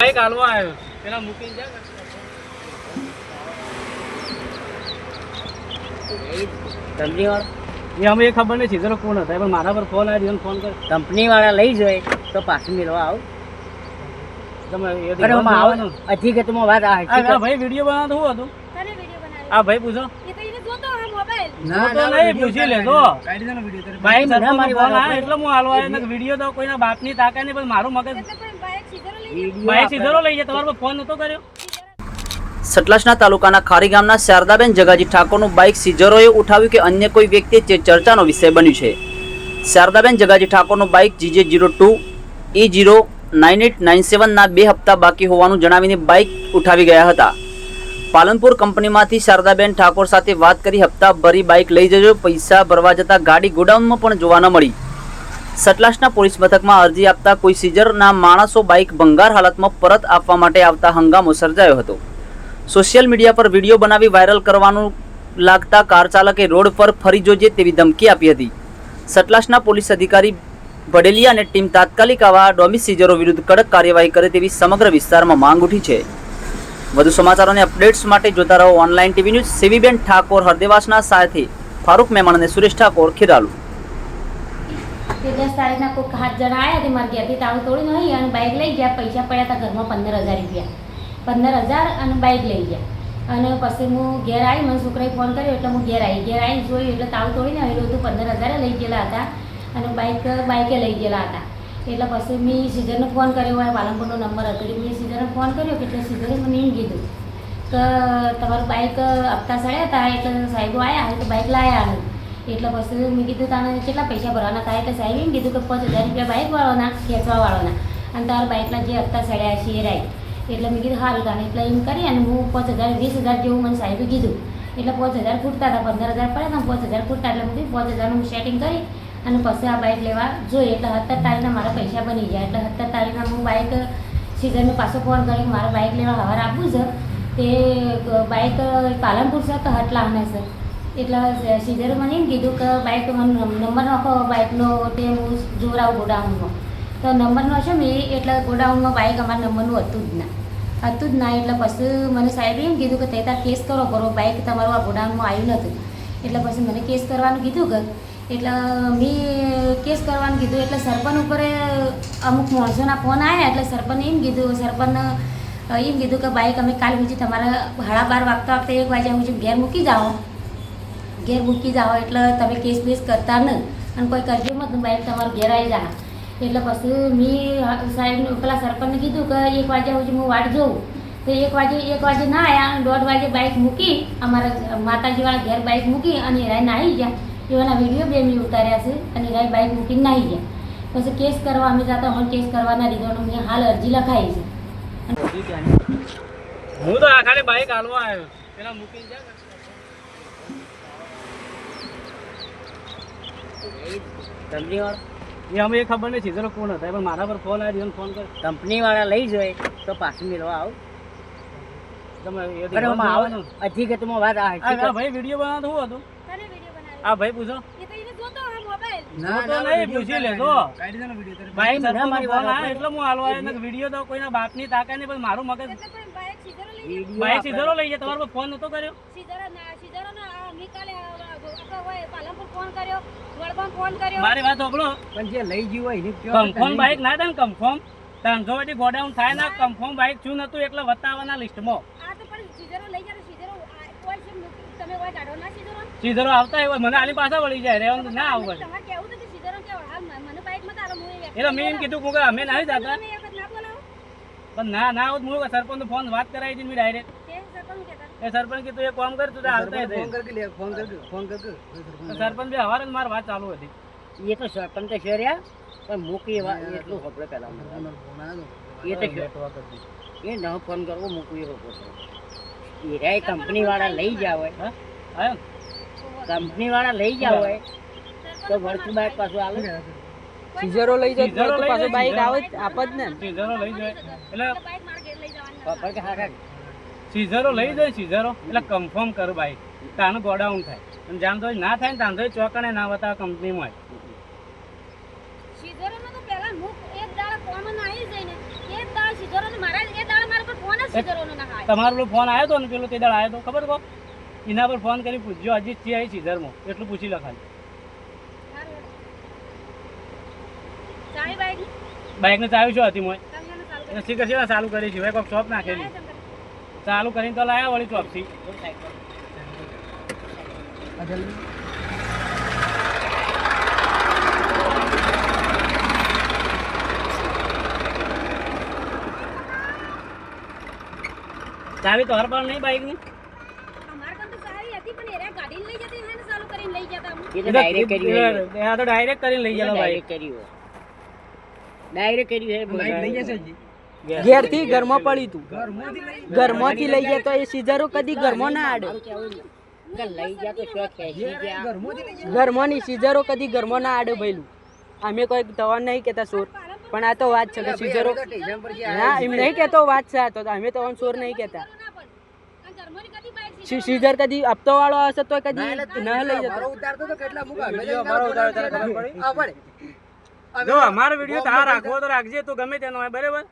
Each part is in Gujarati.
બાઈક હાલવા આવ્યો પેલા મૂકીને જા કંપની વાળા એ અમે એ ખબર નહીં સીધો કોણ હતા પણ મારા પર ફોન આવ્યો ફોન કર કંપની વાળા લઈ જાય તો પાછું મેળવા આવ તમે એ અરે હું આવ હકીકતમાં વાત આ આ ભાઈ વિડિયો બનાવતો હું હતું તને વિડિયો બનાવ્યો આ ભાઈ પૂછો એ તો એને જોતો હે મોબાઈલ ના તો નહીં પૂછી લેતો ભાઈ મને મારી ફોન આવ્યો એટલે હું હાલવા આવ્યો વિડિયો તો કોઈના બાપની તાકાત નહીં પણ મારું મગજ એટલે કોઈ બાઈક સીધો લઈ બાઈક સીધો લઈ જાય તમારો ફોન નતો કર્યો સતલાસના તાલુકાના ખારી ગામના શારદાબેન જગાજી ઠાકોરનું બાઇક સીઝરોએ ઉઠાવ્યું કે અન્ય કોઈ વ્યક્તિએ તે ચર્ચાનો વિષય બન્યું છે. શારદાબેન જગાજી ઠાકોરનું બાઇક GJ02 E09897ના 2 હપ્તા બાકી હોવાનું જણાવીને બાઇક ઉઠાવી ગયા હતા. પાલનપુર કંપનીમાંથી શારદાબેન ઠાકોર સાથે વાત કરી હપ્તા ભરી બાઇક લઈ જજો. પૈસા ભરવા જતા ગાડી ગોડાઉનમાં પણ જોવા ન મળી. સતલાસના પોલીસ મથકમાં અરજી આપતા કોઈ સીઝરના માણસો બાઇક ભંગાર હાલતમાં પરત આપવા માટે આવતા હંગામો સર્જાયો હતો. સોશિયલ મીડિયા પર વિડીયો બનાવી વાયરલ કરવાનું લાગતા કાર ચાલકે રોડ પર ફરી જોજે તેવી ધમકી આપી હતી. સતલાસના પોલીસ અધિકારી ભડેલિયા અને ટીમ તાત્કાલિક આવા ડોમિસ સીઝરો વિરુદ્ધ કડક કાર્યવાહી કરે તેવી સમગ્ર વિસ્તારમાં માંગ ઉઠી છે. વધુ સમાચારો અને અપડેટ્સ માટે જોતા રહો ઓનલાઈન ટીવી ન્યૂઝ. સેવીબેન ઠાકોર હરદેવાસના સાથે ફારૂક મહેમાન અને સુરેશ ઠાકોર ખીરાલુ. 10 તારીખના કોઈ 7 જણા આવ્યા તે મારા ઘેરથી તાળું તોડી નહીં અને બાઈક લઈ ગયા. પૈસા પડ્યા હતા ઘરમાં 15,000 રૂપિયા 15,000 અને બાઈક લઈ ગયા. અને પછી હું ઘેર આવી મને છોકરાએ ફોન કર્યો એટલે હું ઘેર આવીને જોયું એટલે તાળું તોડીને આવેલું હતું. 15,000 લઈ ગયેલા હતા અને બાઈકે લઈ ગયેલા હતા. એટલે પછી મેં સીઝરને ફોન કર્યો હોય પાલનપુરનો નંબર હતો એટલે મેં સીઝરને ફોન કર્યો કે એટલે સીઝરે મને એમ કીધું કે તમારું બાઈક હપ્તા સડ્યા હતા એટલે સાહેબો આવ્યા તો બાઈક લાવ્યા નહીં. એટલે પછી મેં કીધું તારે કેટલા પૈસા ભરવાના થાય એટલે સાહેબે એમ કીધું કે 5,000 રૂપિયા બાઈકવાળાના ખેંચવાવાળાના અને તારા બાઈકના જે હપ્તા સડ્યા છે એ રાઈટ. એટલે મેં કીધું સારું તાને એટલે એમ કરી અને હું 5,000 20,000 જેવું મને સાહેબે કીધું. એટલે 5,000 ફૂટતા હતા 15,000 પડ્યા હતા 5,000 ફૂટતા એટલે હું 5,000નું હું સેટિંગ કરી અને પછી આ બાઈક લેવા જોઈએ. એટલે 17 તારીખના મારા પૈસા બની ગયા. એટલે 17 તારીખના હું બાઈક સીઝરને પાછો ફોન કરી મારે બાઈક લેવા હવાર આપવું છે તે બાઈક પાલનપુર છે કે હટલાને છે. એટલે સીઝરે મને એમ કીધું કે બાઈક મને નંબર નાખો બાઈકનો તે હું જોરાવું ગોડાઉનમાં. તો નંબર નાખ્યો મેં એટલે ગોડાઉનમાં બાઈક અમારા નંબરનું હતું જ ના. એટલે પછી મને સાહેબે એમ કીધું કે તે તાર કેસ કરો બાઈક તમારું આ ગોડાઉનમાં આવ્યું નથી. એટલે પછી મને કેસ કરવાનું કીધું કે એટલે મેં કેસ કરવાનું કીધું. એટલે સરપંચ ઉપર અમુક માણસોના ફોન આવ્યા એટલે સરપંચને એમ કીધું કે બાઈક અમે કાલ પછી તમારા 12:30 વાગતા 1 વાગ્યા સુધી ઘેર મૂકી જાઓ એટલે તમે કેસ બેસ કરતા નહીં અને કોઈ કરજો મત બાઈક તમારું ઘેર આવી જા. એટલે પછી મેં સાહેબને પેલા સરપંચને કીધું કે 1 વાગ્યા સુધી હું વાટ જોઉં. તો 1 વાગે ના આવ્યા 1:30 વાગે બાઈક મૂકી અમારા માતાજીવાળા ઘેર બાઈક મૂકી અને રાય નાહી ગયા. એવાના વિડીયો 2 મેં ઉતાર્યા છે અને રાય બાઈક મૂકીને નાહી ગયા. પછી કેસ કરવા અમે જતા મને કેસ કરવાના લીધો મેં હાલ અરજી લખાઈ છે. હું તો આખાને બાઈક હાલવા આવ્યો પેલા મૂકીને જા કંપની વાળા એ અમે એ ખબર નહીં સીધો કોણ હતા પણ મારા પર ફોન આવ્યો ફોન કર કંપની વાળા લઈ જાય તો પાછું મેળવા આવ તમે અરે હું આવ હકીકતમાં વાત આ આ ભાઈ વિડીયો બનાવતો હું હતું તને વિડિયો બનાવ્યો આ ભાઈ પૂછો એ તો એને જોતો હે મોબાઈલ ના તો નહીં પૂછી લેતો ભાઈ મને મારી ફોન આવ્યો એટલે હું હાલવા આવ્યો વિડીયો તો કોઈના બાપની તાકાત નહીં પણ મારું મગજ એટલે કોઈ બાઈક સીધો લઈ બાઈક સીધો લઈ જાય તમારો ફોન નતો કર્યો સીધો ના નિકાલે હોય પાલનપુર ફોન કર્યો વડગામ ફોન કર્યો મારી વાત સાંભળો પણ જે લઈ ગયું હોય એને કન્ફર્મ બાઈક ના થાય ને કન્ફર્મ 300 વાળી ગોડાઉન થાય ને કન્ફર્મ બાઈક શું નતું એટલે બતાવવાના લિસ્ટમાં આ તો પણ સીધો લઈ જાય સીધો કોઈ છે તમે કોઈ દાડો ના સીધરો આવતા હોય મને આલી પાછા વળી જાય રહેવાનું ના આવું પડે તમારે કેવું કે સીધો કે મને બાઈક માં તારો હું એટલે મેં એમ કીધું કે અમે નહીં જતા ના બોલાવો પણ ના હોત હું સરપંચ ફોન વાત કરાવી હતી ડાયરેક્ટ કે સરપંચ કહેતા એ સરપંચ કીધું એક કામ કર તું તો આવતા સરપંચ બે હવારે મારી વાત ચાલુ હતી એ તો સરપંચ તો છે રહ્યા પણ મૂકી એટલું ખબર પહેલા એ તો એ ન ફોન કરવો મૂકવી રોકો એ રહ્યા કંપની વાળા લઈ જાવ હોય આવ્યો કંપની વાળા લઈ જાવ હોય તો ભરતું બાઈક પાછું આવે સીઝરો લઈ જાય તો પાછું બાઈક આવે આપ જ ને સીઝરો લઈ જાય એટલે બાઈક માર ઘેર લઈ જવાની ખબર કે હા સીઝરો લઈ જાય સીઝરો એટલે કન્ફર્મ કર બાઈક તાનું ગોડાઉન થાય અને જામ તો ના થાય ને તાન તો ચોકણે ના બતાવે કંપનીમાં સીધો તો પહેલા મુક એક દાડા કોમન આવી જઈને એક દાડા સીધો મારા એક તમારો પેલો ફોન આવ્યો હતો ને પેલો તે દાડ આવ્યો હતો ખબર કહો એના પર ફોન કરી પૂછજો હજી છે અહીં સીઝરમાં એટલું પૂછી લો ખાલી બાઇકને ચાવી શું હતી મોય એટલે શીખર છે ચાલુ કરી છે કોઈક ચોપ નાખેલી ચાલુ કરીને તો લાયા વળી ચોપથી ચાવી તો હર પર નહીં બાઇકની એ તો ડાયરેક્ટ કર્યું આ તો ડાયરેક્ટ કરીને લઈ જવાનો બાઇક ડાયરેક્ટ કર્યું છે ઘેરથી ઘરમાં પડી તું ઘરમાંથી લઈ ગયા તો એ સીઝરો કદી ઘરમાં ના આડે લઈ ગયા તો શું ખેંચી ગયા ઘરમાંની સીઝરો કદી ઘરમાં ના આડે ભઈલું અમે કોઈ તવા નહીં કહેતા ચોર પણ આ તો વાત છે કે સીઝરો ના એમ નહીં કહેતો વાત છે આ તો અમે તો ચોર નહીં કહેતા સીઝર કદી હપ્તો વાળો હશે તો કદી ન લઈ જતો જો અમારો વિડીયો તાર રાખવો તો રાખજે તો ગમે તેનો હોય બરાબર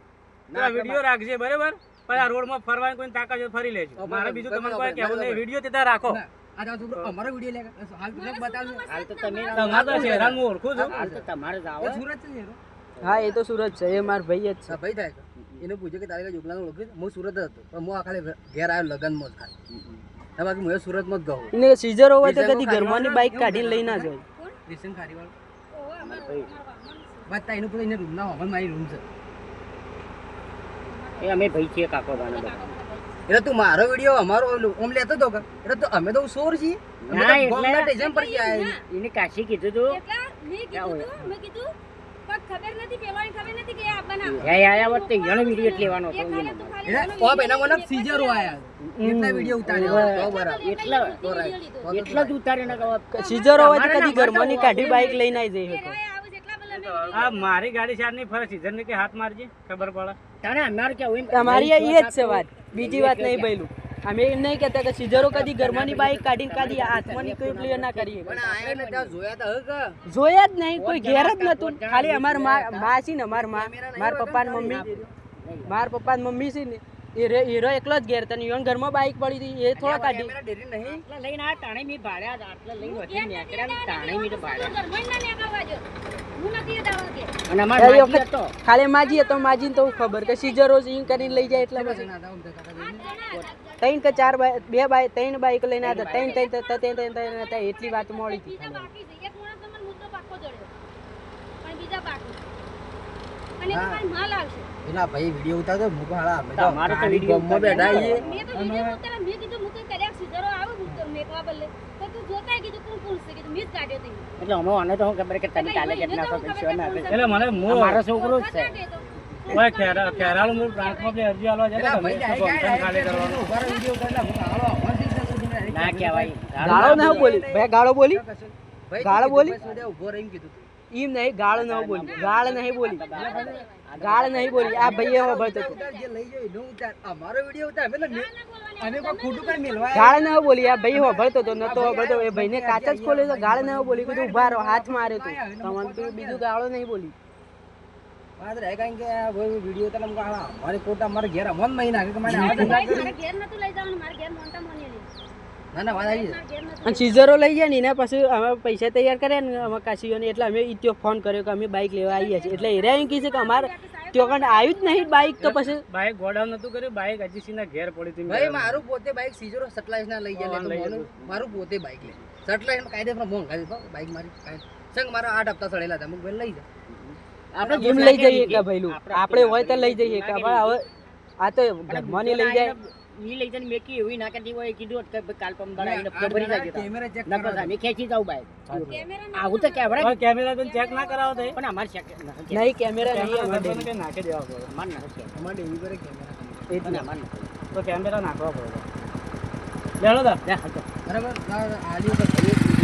તો આ વિડીયો રાખજે બરાબર પણ આ રોડમાં ફરવાની કોઈ તાકાત હોય તો ફરી લેજો મારે બીજું તમને કોઈ કહેવું નહીં વિડીયો તે તાર રાખો હાલ તો તમે તમારે તો ચહેરા હું ઓળખું છું હાલ તો તમારે જ આવો હા એ તો સુરત છે એ માર ભાઈ જ છે ભાઈ થાય એને પૂછ્યું કે તારે જોગલાનો ઓળખી હું સુરત જ હતો પણ હું આ ખાલી ઘેર આવ્યો લગનમાં જ ખાલી બાકી હું સુરતમાં જ ગયો ને સીઝરો હોય તો કદી ઘરમાંની બાઇક કાઢીને લઈ ના જાય રેશન ખારીવાળો બસ એનું પૂછે એને રૂમ ના હોવા મારી રૂમ છે એ અમે ભાઈ છીએ કાકો ગાના બધા એટલે તું મારો વિડીયો અમારો ઓમ લેતો હતો કે એટલે તો અમે તો ચોર છીએ ના, એટલે- બોમ્બના સ્ટેશન પર ગયા એને કાશી કીધું તું આયા વખતે એનો વિડીયો જ લેવાનો હતો એનો. એટલે ઓ ભાઈના મને સીઝરો આયા એટલા વિડીયો ઉતાર્યા તો બરાબર એટલા એટલા જ ઉતારે ને સીઝરો હોય તો કદી ઘરમાંની કાઢી બાઇક લઈને આવી જઈ શકો આ મારી ગાડી સાર નહીં ફરે સીઝન ને કે હાથ મારજે ખબર પડે તને અમારે કેવું એમ તમારી એ જ છે વાત બીજી વાત નહીં ભઈલું અમે એમ નહીં કહેતા કે સીઝરો કદી ઘરમાંની બાઇક કાઢીને કદી હાથમાંની કોઈ ક્લિયર ના કરીએ પણ આયા ને ત્યાં જોયા તા કે જોયા જ નહીં કોઈ ઘેર જ નતું ખાલી અમાર માં છે ને માર પપ્પા ને મમ્મી માર પપ્પા ને મમ્મી છે ને હીરો એકલો જ ઘેર તને ઈવન ઘરમાં બાઇક પડી હતી એ થોડા કાઢી કેમેરા ડેરી નહીં આટલા લઈને આ તાણે મી ભાડ્યા આટલા લઈને વચ્ચે નેકર્યા ને તાણે મી તો ભાડ્યા અને અમાર એ માજી વખત હતો ખાલી માજી હતો માજીને તો ખબર કે સીઝરો ઇન કરીને લઈ જાય એટલે પછી ત્રણ કે ચાર ત્રણ બાઇક લઈને હતા ત્રણ હતા એટલી વાત મળી હતી એના ભાઈ વિડીયો ઉતારતો મુકાળા અમે તો તમારે તો વિડીયો ગમમાં બેઠા છીએ એટલે અમે આને તો હું ખબર કે તને કાલે કેટલા સો પૈસા ના આપે એટલે મને મારો છોકરો જ છે કોઈ ખેરાળું મૂળ પ્રાંતમાં પેલી અરજી આલવા જતો તમે ફંક્શન ખાલી કરવાનું ઉભારો વિડીયો ઉતારલા મુકાળો અમાર સીધા ના કહેવાય ગાળો ના બોલી ભાઈ ગાળો બોલી ભાઈ ગાળો બોલી? ઉભો રહીને કીધું તું. એમ નહીં ગાળો ન બોલી ગાળ નહીં બોલી ગાળ નહીં બોલી આ ભાઈએ સાંભળતો હતો ઉતાર જે લઈ જાય એનો ઉતાર અમારો વિડીયો ઉતાર અમે તો અમે કોઈ ખોટું કઈ મેલવા ગાળ ન બોલી આ ભાઈ સાંભળતો હતો નતો સાંભળતો એ ભાઈને કાચ જ ખોલ્યો તો ગાળ ન બોલી કીધું ઉભા રહો હાથ માર્યો તો તમને તો બીજું ગાળો નહીં બોલી વાત રહે કારણ કે આ ભાઈ વિડીયો ઉતાર મુકાળા અમારે ખોટા અમારે ઘેર અમન મહિના કે મને આવા ધંધા કરી. ના ના વાત આવી છે. અને સીઝરો લઈ જાય ને એના પછી અમે પૈસા તૈયાર કર્યા ને અમે કાશીઓને એટલે અમે ઈત્યો ફોન કર્યો કે અમે બાઇક લેવા આવીએ છીએ એટલે એરા એમ કહે છે કે અમારે ત્યાં કાંઈ આવ્યું જ નહીં બાઇક તો પછી બાઇક ગોડાઉન નતું કર્યું બાઇક હજી સીના ઘેર પડી હતી ભાઈ મારું પોતે બાઇક સીઝરો સટલાઈસ ના લઈ જાય તો મારું પોતે બાઇક લે સટલાઈસ કાયદે પર મોંઘ ખાલી બાઇક મારી સંગ મારા 8 હપ્તા સડેલા હતા મુક ભાઈ લઈ જા આપણે એમ લઈ જઈએ કે ભાઈલું આપણે હોય તો લઈ જઈએ કે પણ હવે આ તો ઘરમાંની લઈ જાય ઈ લઈ જઈને મેં કીધું એવી ના કરતી હોય કીધું હોત કે કાલ પમ આવીને ભરી જાય કેમેરા ચેક ના બસ અમે ખેંચી જાવ બાઈક આવું તો કેવડા કેમેરા તો ચેક ના કરાવો તો પણ અમારે ચેક નહીં કેમેરા નહીં અમારે કે નાખી દેવા પડે અમારે નથી અમારે એવી કરે કેમેરા એટલે અમારે નથી તો કેમેરા નાખવા પડે લેલો દા બરાબર આલી ઉપર